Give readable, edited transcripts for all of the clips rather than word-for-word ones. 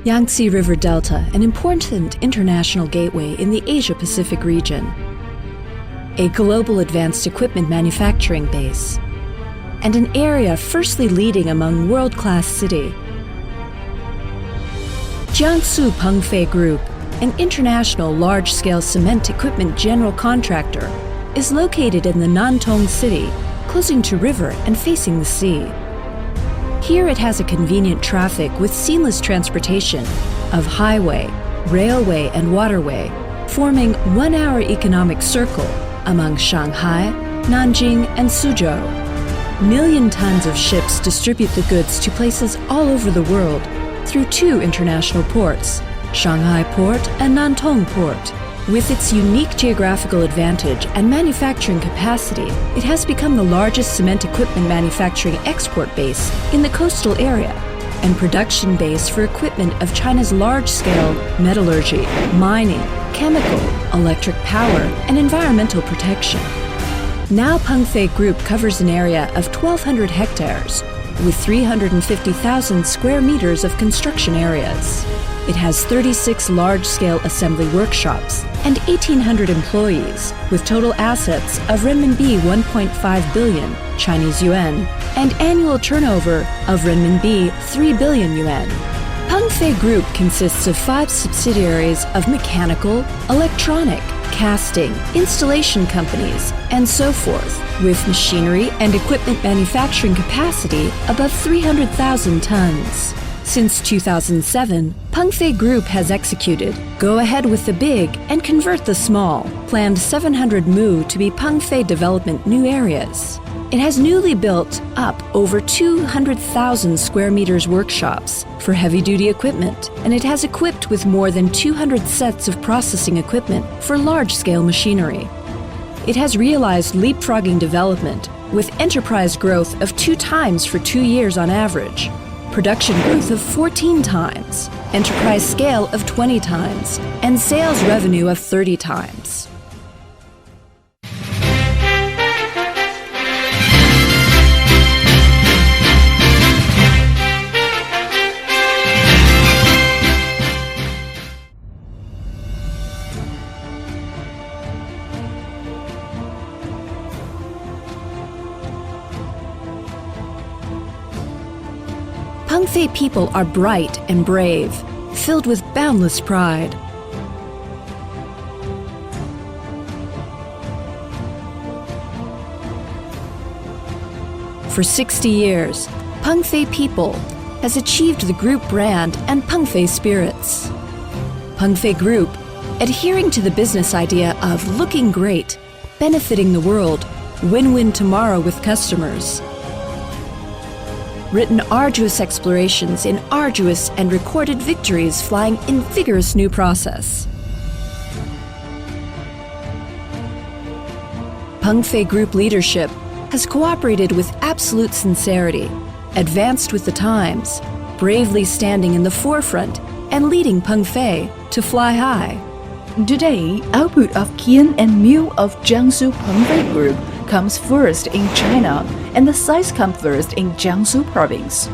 Yangtze River Delta, an important international gateway in the Asia-Pacific region. A global advanced equipment manufacturing base. And an area firstly leading among world-class city. Jiangsu Pengfei Group, an international large-scale cement equipment general contractor, is located in the Nantong city, closing to river and facing the sea. Here it has a convenient traffic with seamless transportation of highway, railway and waterway, forming one-hour economic circle among Shanghai, Nanjing and Suzhou. Million tons of ships distribute the goods to places all over the world through two international ports, Shanghai Port and Nantong Port. With its unique geographical advantage and manufacturing capacity, it has become the largest cement equipment manufacturing export base in the coastal area and production base for equipment of China's large-scale metallurgy, mining, chemical, electric power, and environmental protection. Now Pengfei Group covers an area of 1,200 hectares with 350,000 square meters of construction areas. It has 36 large-scale assembly workshops and 1,800 employees with total assets of renminbi 1.5 billion Chinese yuan and annual turnover of renminbi 3 billion yuan. Pengfei Group consists of 5 subsidiaries of mechanical, electronic, casting, installation companies, and so forth, with machinery and equipment manufacturing capacity above 300,000 tons. Since 2007, Pengfei Group has executed Go Ahead with the Big and Convert the Small, planned 700 mu to be Pengfei Development New Areas. It has newly built up over 200,000 square meters workshops for heavy-duty equipment, and it has equipped with more than 200 sets of processing equipment for large-scale machinery. It has realized leapfrogging development with enterprise growth of 2 times for 2 years on average, production growth of 14 times, enterprise scale of 20 times, and sales revenue of 30 times. Pengfei people are bright and brave, filled with boundless pride. For 60 years, Pengfei People has achieved the group brand and Pengfei spirits. Pengfei Group, adhering to the business idea of looking great, benefiting the world, win-win tomorrow with customers. Written arduous explorations in arduous and recorded victories flying in vigorous new process. Pengfei Group leadership has cooperated with absolute sincerity, advanced with the times, bravely standing in the forefront and leading Pengfei to fly high. Today, output of kiln and mill of Jiangsu Pengfei Group comes first in China, and the sites come first in Jiangsu province.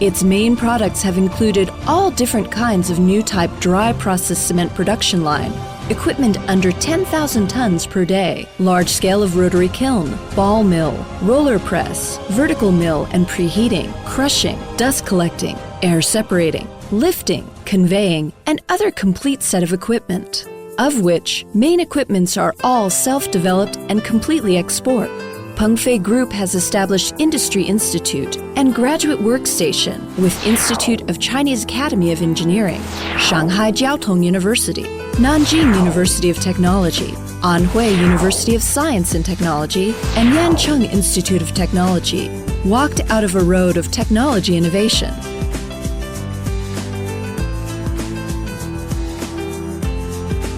Its main products have included all different kinds of new type dry process cement production line, equipment under 10,000 tons per day, large scale of rotary kiln, ball mill, roller press, vertical mill and preheating, crushing, dust collecting, air separating, lifting, conveying, and other complete set of equipment, of which main equipments are all self-developed and completely export. Pengfei Group has established Industry Institute and Graduate Workstation with Institute of Chinese Academy of Engineering, Shanghai Jiaotong University, Nanjing University of Technology, Anhui University of Science and Technology, and Yancheng Institute of Technology, walked out of a road of technology innovation.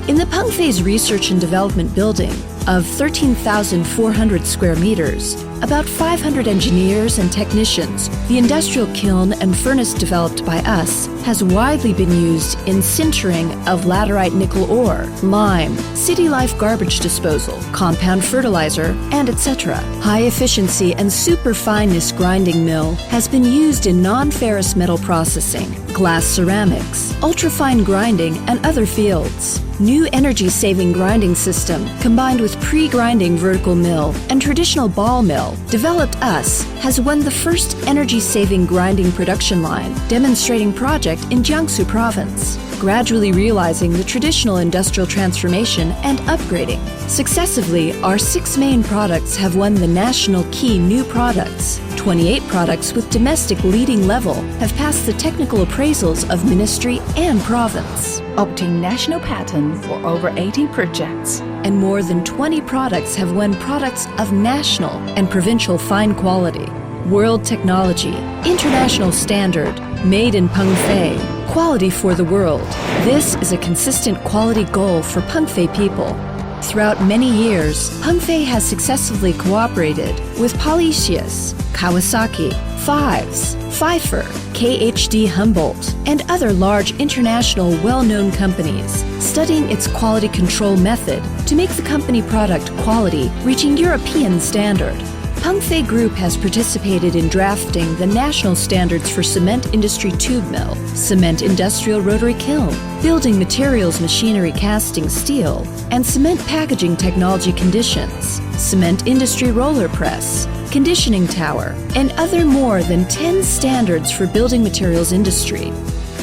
In the Pengfei's Research and Development Building of 13,400 square meters, about 500 engineers and technicians, the industrial kiln and furnace developed by us has widely been used in sintering of laterite nickel ore, lime, city life garbage disposal, compound fertilizer, and etc. High efficiency and super fineness grinding mill has been used in non-ferrous metal processing, glass ceramics, ultrafine grinding, and other fields. New energy-saving grinding system combined with pre-grinding vertical mill and traditional ball mill developed us has won the first energy-saving grinding production line demonstrating project in Jiangsu province, gradually realizing the traditional industrial transformation and upgrading. Successively, our 6 main products have won the National Key New Products. 28 products with domestic leading level have passed the technical appraisals of ministry and province. Obtain national patent for over 80 projects. And more than 20 products have won products of national and provincial fine quality. World technology, international standard, made in Pengfei, quality for the world. This is a consistent quality goal for Pengfei people. Throughout many years, Pengfei has successfully cooperated with Policius, Kawasaki, Fives, Pfeiffer, KHD Humboldt, and other large international well-known companies, studying its quality control method to make the company product quality reaching European standard. Pengfei Group has participated in drafting the national standards for cement industry tube mill, cement industrial rotary kiln, building materials machinery casting steel, and cement packaging technology conditions, cement industry roller press, conditioning tower, and other more than 10 standards for building materials industry.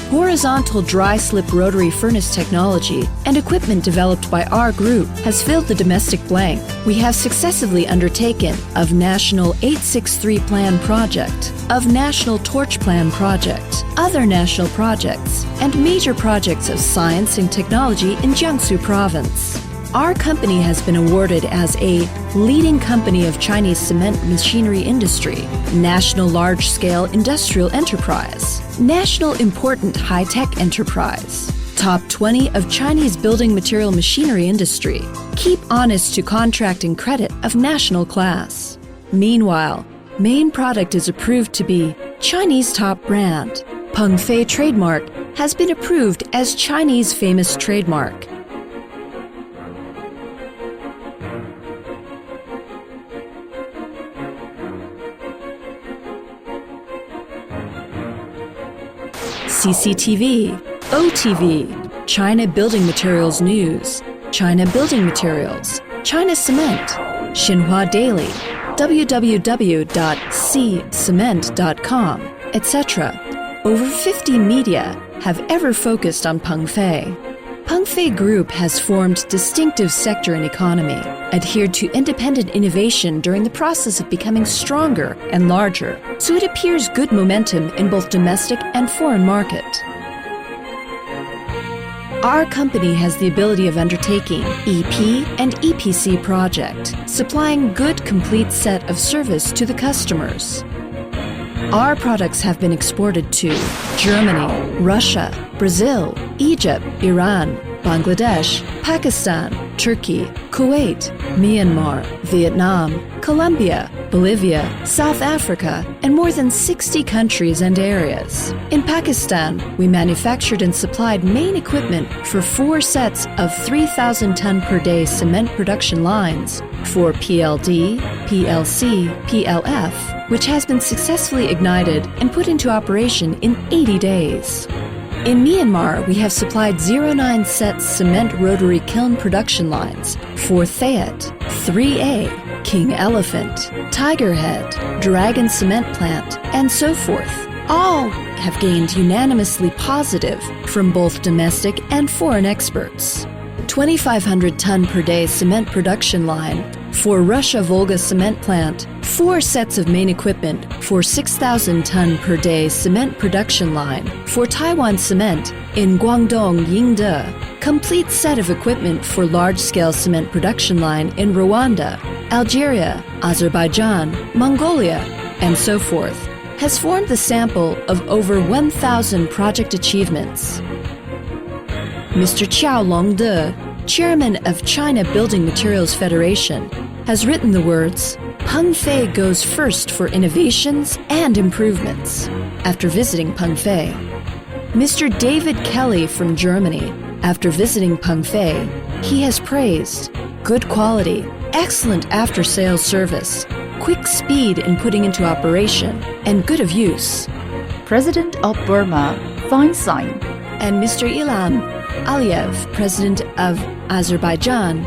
Horizontal dry slip rotary furnace technology and equipment developed by our group has filled the domestic blank. We have successively undertaken of National 863 Plan Project, of National Torch Plan Project, other national projects, and major projects of science and technology in Jiangsu Province. Our company has been awarded as a leading company of Chinese cement machinery industry, national large-scale industrial enterprise, national important high-tech enterprise, top 20 of Chinese building material machinery industry, keep honest to contracting credit of national class. Meanwhile, main product is approved to be Chinese top brand. Pengfei trademark has been approved as Chinese famous trademark. CCTV, OTV, China Building Materials News, China Building Materials, China Cement, Xinhua Daily, www.ccement.com, etc. Over 50 media have ever focused on Pengfei. Pengfei Group has formed distinctive sector and economy, adhered to independent innovation during the process of becoming stronger and larger, so it appears good momentum in both domestic and foreign market. Our company has the ability of undertaking EP and EPC project, supplying good complete set of service to the customers. Our products have been exported to Germany, Russia, Brazil, Egypt, Iran, Bangladesh, Pakistan, Turkey, Kuwait, Myanmar, Vietnam, Colombia, Bolivia, South Africa, and more than 60 countries and areas. In Pakistan, we manufactured and supplied main equipment for 4 sets of 3,000 ton per day cement production lines for PLD, PLC, PLF, which has been successfully ignited and put into operation in 80 days. In Myanmar, we have supplied 09 set cement rotary kiln production lines for Thayet, 3A, King Elephant, Tiger Head, Dragon Cement Plant, and so forth. All have gained unanimously positive from both domestic and foreign experts. 2,500 ton per day cement production line for Russia Volga Cement Plant, 4 sets of main equipment for 6,000 ton per day cement production line for Taiwan Cement in Guangdong Yingde, complete set of equipment for large-scale cement production line in Rwanda, Algeria, Azerbaijan, Mongolia, and so forth, has formed the sample of over 1,000 project achievements. Mr. Qiao Longde, chairman of China Building Materials Federation, has written the words, Peng Fei goes first for innovations and improvements. After visiting Peng Fei, Mr. David Kelly from Germany, after visiting Peng Fei, he has praised good quality, excellent after-sales service, quick speed in putting into operation, and good of use. President of Burma, Feinstein, And Mr. Ilham Aliyev, President of Azerbaijan,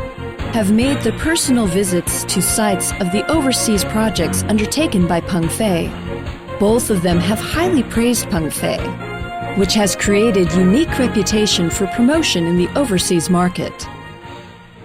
have made the personal visits to sites of the overseas projects undertaken by Peng Fei. Both of them have highly praised Peng Fei, which has created unique reputation for promotion in the overseas market.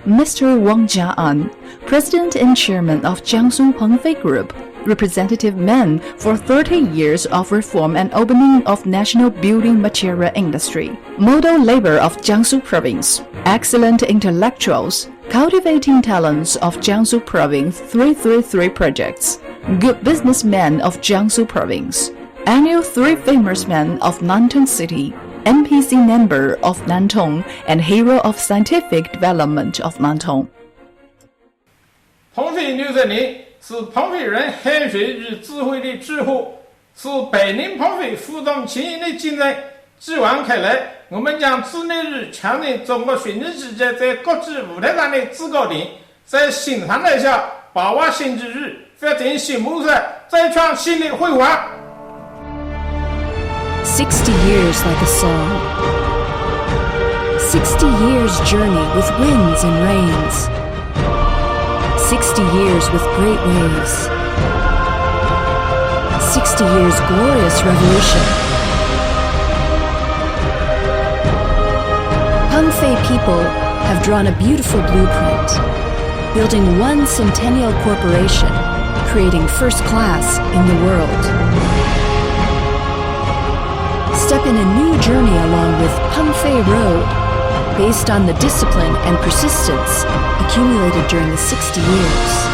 Mr. Wang Jian, President and Chairman of Jiangsu Pengfei Group, representative man for 30 years of reform and opening of national building material industry, model labor of Jiangsu Province, excellent intellectuals, cultivating talents of Jiangsu Province 333 projects, good businessman of Jiangsu Province, annual 3 famous men of Nantong City, NPC member of Nantong, and hero of scientific development of Nantong. 彭飞60年是彭飞人汗水与智慧的聚合，是百年彭飞互动前沿的竞争。继往开来，我们将致力于强调中国学习企业在国际舞台上的制高点，在新常态下把握新机遇，发展新模式，再创新的辉煌。60 years like a song. 60 years journey with winds and rains. 60 years with great waves. 60 years glorious revolution. Peng Fei people have drawn a beautiful blueprint, building one centennial corporation, creating first class in the world. Step in a new journey along with Peng Fei Road, based on the discipline and persistence accumulated during the 60 years.